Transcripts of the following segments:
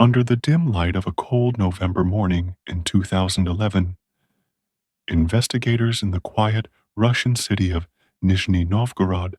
Under the dim light of a cold November morning in 2011, investigators in the quiet Russian city of Nizhny Novgorod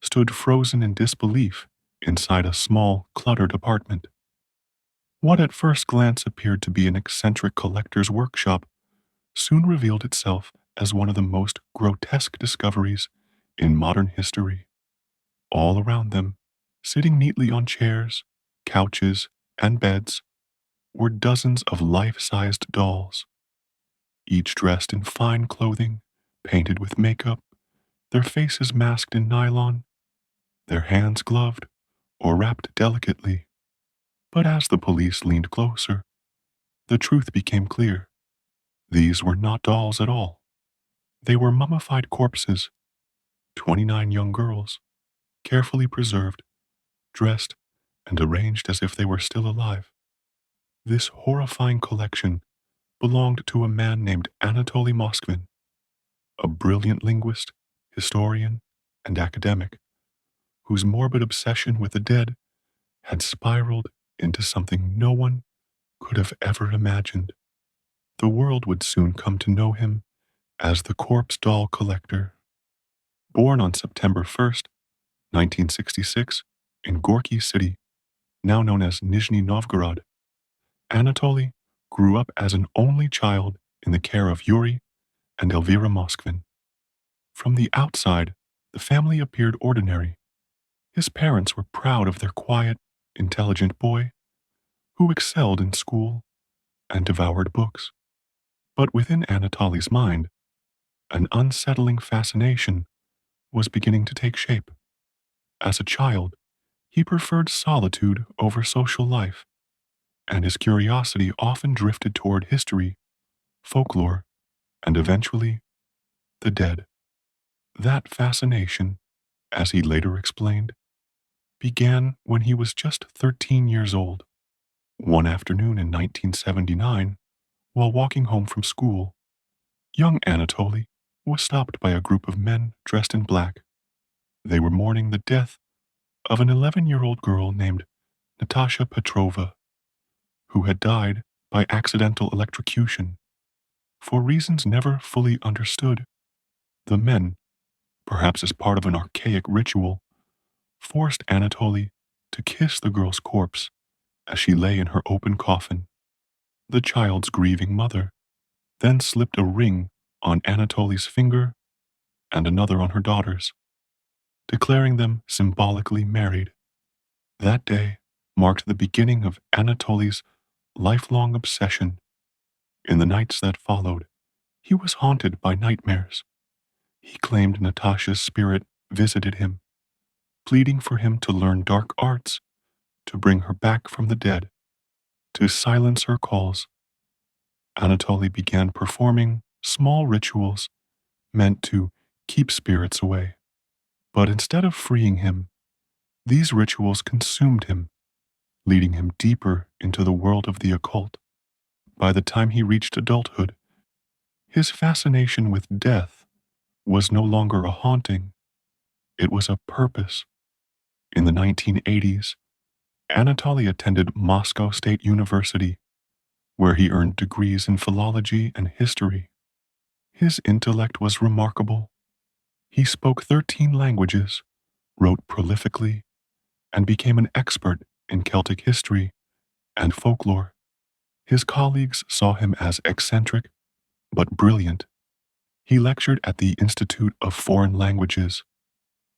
stood frozen in disbelief inside a small, cluttered apartment. What at first glance appeared to be an eccentric collector's workshop soon revealed itself as one of the most grotesque discoveries in modern history. All around them, sitting neatly on chairs, couches, and beds, were dozens of life-sized dolls, each dressed in fine clothing, painted with makeup, their faces masked in nylon, their hands gloved or wrapped delicately. But as the police leaned closer, the truth became clear. These were not dolls at all. They were mummified corpses, 29 young girls, carefully preserved, dressed, and arranged as if they were still alive. This horrifying collection belonged to a man named Anatoly Moskvin, a brilliant linguist, historian, and academic, whose morbid obsession with the dead had spiraled into something no one could have ever imagined. The world would soon come to know him as the Corpse Doll Collector. Born on September 1st, 1966, in Gorky City, now known as Nizhny Novgorod, Anatoly grew up as an only child in the care of Yuri and Elvira Moskvin. From the outside, the family appeared ordinary. His parents were proud of their quiet, intelligent boy who excelled in school and devoured books. But within Anatoly's mind, an unsettling fascination was beginning to take shape. As a child, he preferred solitude over social life, and his curiosity often drifted toward history, folklore, and eventually, the dead. That fascination, as he later explained, began when he was just 13 years old. One afternoon in 1979, while walking home from school, young Anatoly was stopped by a group of men dressed in black. They were mourning the death of an 11-year-old girl named Natasha Petrova, who had died by accidental electrocution. For reasons never fully understood, the men, perhaps as part of an archaic ritual, forced Anatoly to kiss the girl's corpse as she lay in her open coffin. The child's grieving mother then slipped a ring on Anatoly's finger and another on her daughter's, declaring them symbolically married. That day marked the beginning of Anatoly's lifelong obsession. In the nights that followed, he was haunted by nightmares. He claimed Natasha's spirit visited him, pleading for him to learn dark arts to bring her back from the dead. To silence her calls, Anatoly began performing small rituals meant to keep spirits away. But instead of freeing him, these rituals consumed him, leading him deeper into the world of the occult. By the time he reached adulthood, his fascination with death was no longer a haunting, it was a purpose. In the 1980s, Anatoly attended Moscow State University, where he earned degrees in philology and history. His intellect was remarkable. He spoke 13 languages, wrote prolifically, and became an expert in Celtic history and folklore. His colleagues saw him as eccentric, but brilliant. He lectured at the Institute of Foreign Languages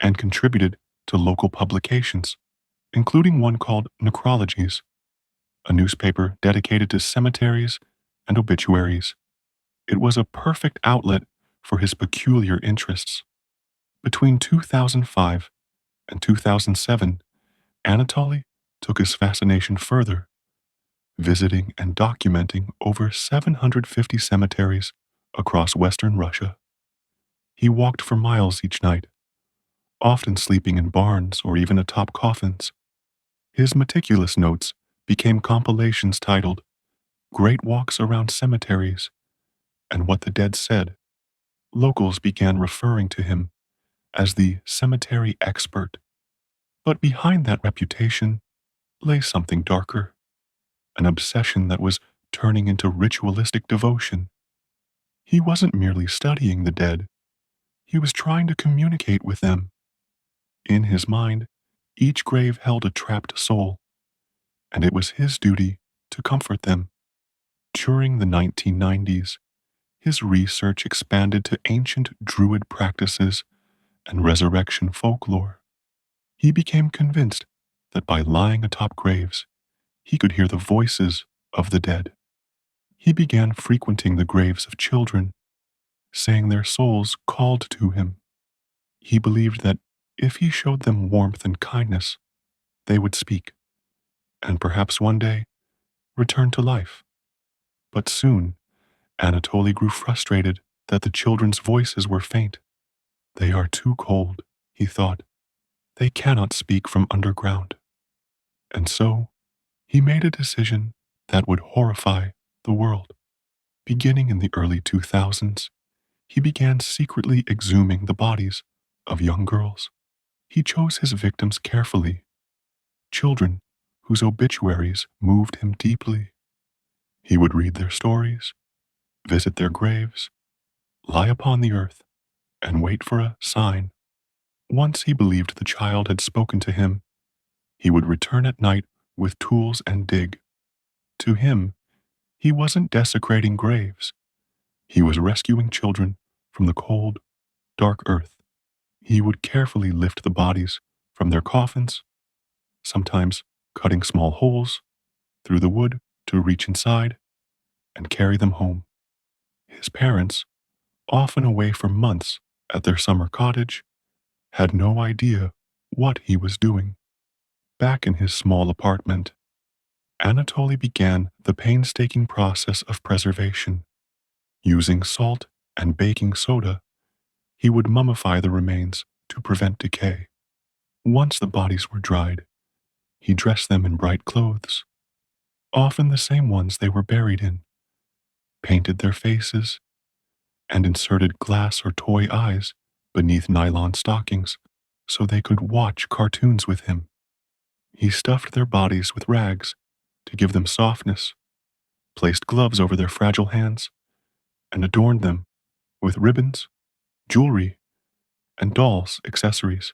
and contributed to local publications, including one called Necrologies, a newspaper dedicated to cemeteries and obituaries. It was a perfect outlet for his peculiar interests. Between 2005 and 2007, Anatoly took his fascination further, visiting and documenting over 750 cemeteries across Western Russia. He walked for miles each night, often sleeping in barns or even atop coffins. His meticulous notes became compilations titled Great Walks Around Cemeteries and What the Dead Said. Locals began referring to him as the cemetery expert. But behind that reputation lay something darker. an obsession that was turning into ritualistic devotion. He wasn't merely studying the dead, he was trying to communicate with them. In his mind, each grave held a trapped soul, and it was his duty to comfort them. During the 1990s, his research expanded to ancient Druid practices and resurrection folklore. He became convinced that by lying atop graves, he could hear the voices of the dead. He began frequenting the graves of children, saying their souls called to him. He believed that if he showed them warmth and kindness, they would speak, and perhaps one day return to life. But soon, Anatoly grew frustrated that the children's voices were faint. They are too cold, he thought. They cannot speak from underground. And so, he made a decision that would horrify the world. Beginning in the early 2000s, he began secretly exhuming the bodies of young girls. He chose his victims carefully, children whose obituaries moved him deeply. He would read their stories, visit their graves, lie upon the earth, and wait for a sign. Once he believed the child had spoken to him, he would return at night with tools and dig. To him, he wasn't desecrating graves. He was rescuing children from the cold, dark earth. He would carefully lift the bodies from their coffins, sometimes cutting small holes through the wood to reach inside, and carry them home. His parents, often away for months at their summer cottage, had no idea what he was doing. Back in his small apartment, Anatoly began the painstaking process of preservation. Using salt and baking soda, he would mummify the remains to prevent decay. Once the bodies were dried, he dressed them in bright clothes, often the same ones they were buried in, painted their faces, and inserted glass or toy eyes beneath nylon stockings so they could watch cartoons with him. He stuffed their bodies with rags to give them softness, placed gloves over their fragile hands, and adorned them with ribbons, jewelry, and dolls' accessories.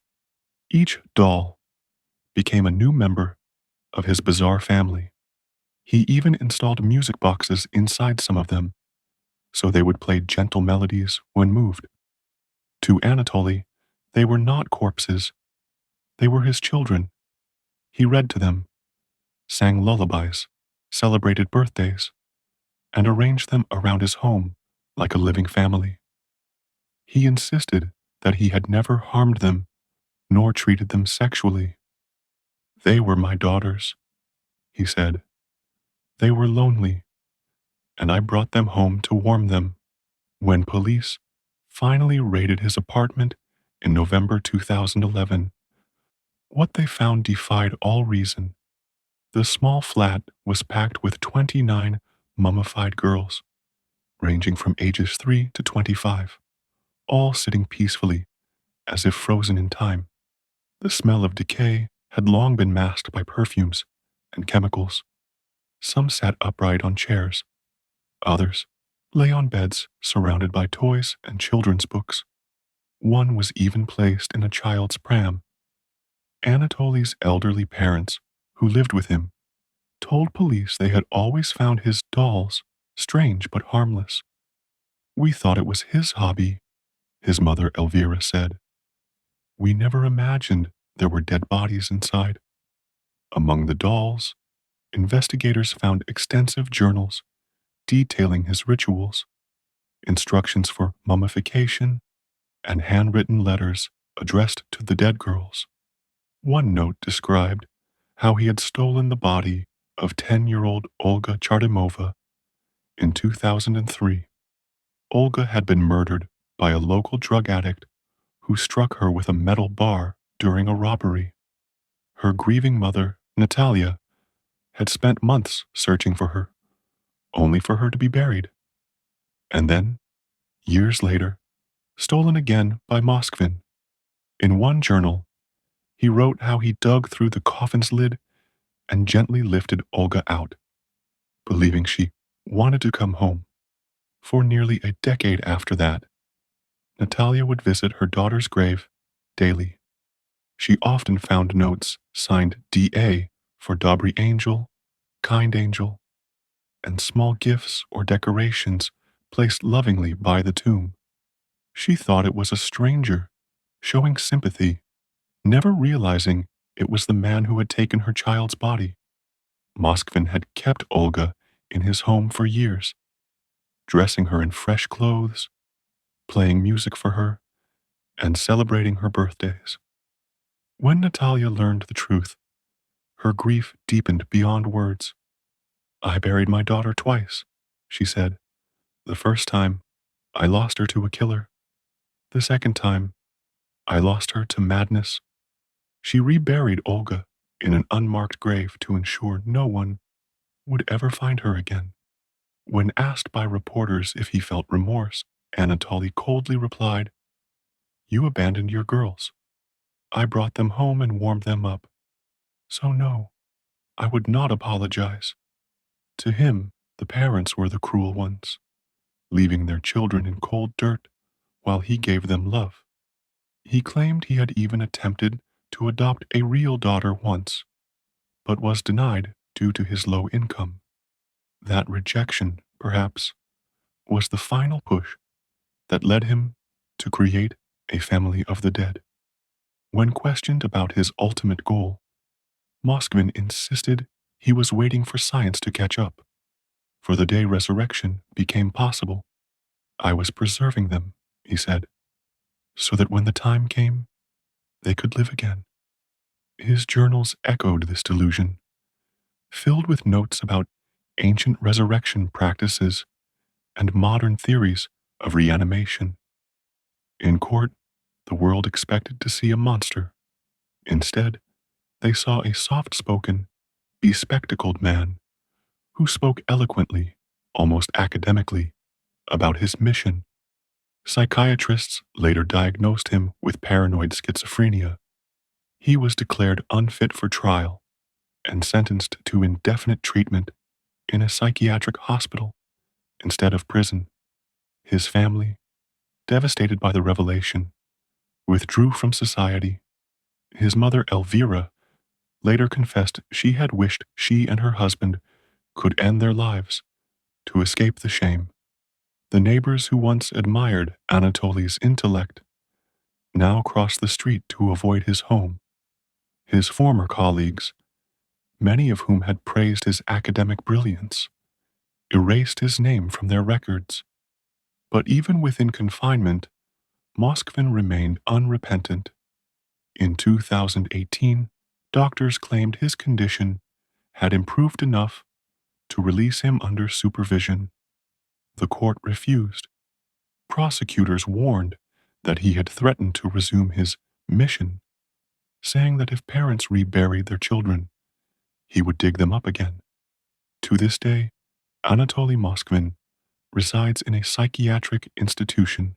Each doll became a new member of his bizarre family. He even installed music boxes inside some of them, so they would play gentle melodies when moved. To Anatoly, they were not corpses. They were his children. He read to them, sang lullabies, celebrated birthdays, and arranged them around his home like a living family. He insisted that he had never harmed them nor treated them sexually. They were my daughters, he said. They were lonely, and I brought them home to warm them. When police finally raided his apartment in November 2011, what they found defied all reason. The small flat was packed with 29 mummified girls, ranging from ages 3 to 25, all sitting peacefully as if frozen in time. The smell of decay had long been masked by perfumes and chemicals. Some sat upright on chairs. Others lay on beds surrounded by toys and children's books. One was even placed in a child's pram. Anatoly's elderly parents, who lived with him, told police they had always found his dolls strange but harmless. We thought it was his hobby, his mother Elvira said. We never imagined there were dead bodies inside. Among the dolls, investigators found extensive journals detailing his rituals, instructions for mummification, and handwritten letters addressed to the dead girls. One note described how he had stolen the body of 10-year-old Olga Chartimova in 2003. Olga had been murdered by a local drug addict who struck her with a metal bar during a robbery. Her grieving mother, Natalia, had spent months searching for her, only for her to be buried. And then, years later, stolen again by Moskvin. In one journal, he wrote how he dug through the coffin's lid and gently lifted Olga out, believing she wanted to come home. For nearly a decade after that, Natalia would visit her daughter's grave daily. She often found notes signed D.A. for Dobry Angel, Kind Angel, and small gifts or decorations placed lovingly by the tomb. She thought it was a stranger, showing sympathy, never realizing it was the man who had taken her child's body. Moskvin had kept Olga in his home for years, dressing her in fresh clothes, playing music for her, and celebrating her birthdays. When Natalia learned the truth, her grief deepened beyond words. "I buried my daughter twice," she said. "The first time, I lost her to a killer. The second time, I lost her to madness." She reburied Olga in an unmarked grave to ensure no one would ever find her again. When asked by reporters if he felt remorse, Anatoly coldly replied, "You abandoned your girls. I brought them home and warmed them up. So no, I would not apologize." To him, the parents were the cruel ones, leaving their children in cold dirt while he gave them love. He claimed he had even attempted to adopt a real daughter once, but was denied due to his low income. That rejection, perhaps, was the final push that led him to create a family of the dead. When questioned about his ultimate goal, Moskvin insisted he was waiting for science to catch up, for the day resurrection became possible. "I was preserving them," he said, "so that when the time came, they could live again." His journals echoed this delusion, filled with notes about ancient resurrection practices and modern theories of reanimation. In court, the world expected to see a monster. Instead, they saw a soft-spoken, bespectacled man who spoke eloquently, almost academically, about his mission. Psychiatrists later diagnosed him with paranoid schizophrenia. He was declared unfit for trial and sentenced to indefinite treatment in a psychiatric hospital instead of prison. His family, devastated by the revelation, withdrew from society. His mother, Elvira, later confessed she had wished she and her husband could end their lives to escape the shame. The neighbors who once admired Anatoly's intellect now crossed the street to avoid his home. His former colleagues, many of whom had praised his academic brilliance, erased his name from their records. But even within confinement, Moskvin remained unrepentant. In 2018, doctors claimed his condition had improved enough to release him under supervision. The court refused. Prosecutors warned that he had threatened to resume his mission, saying that if parents reburied their children, he would dig them up again. To this day, Anatoly Moskvin resides in a psychiatric institution,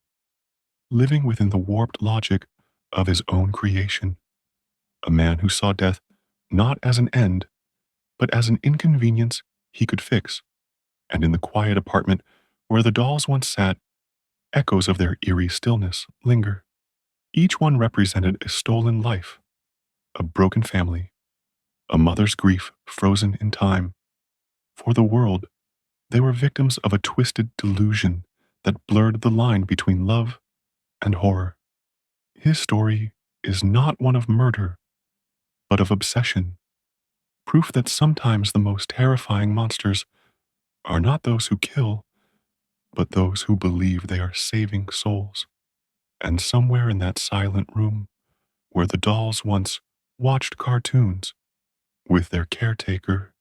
living within the warped logic of his own creation. A man who saw death not as an end, but as an inconvenience he could fix. And in the quiet apartment where the dolls once sat, echoes of their eerie stillness linger. Each one represented a stolen life, a broken family, a mother's grief frozen in time. For the world, they were victims of a twisted delusion that blurred the line between love and horror. His story is not one of murder, but of obsession, proof that sometimes the most terrifying monsters are not those who kill, but those who believe they are saving souls. And somewhere in that silent room, where the dolls once watched cartoons with their caretaker,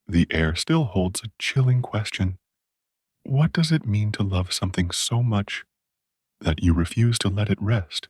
the air still holds a chilling question. What does it mean to love something so much that you refuse to let it rest?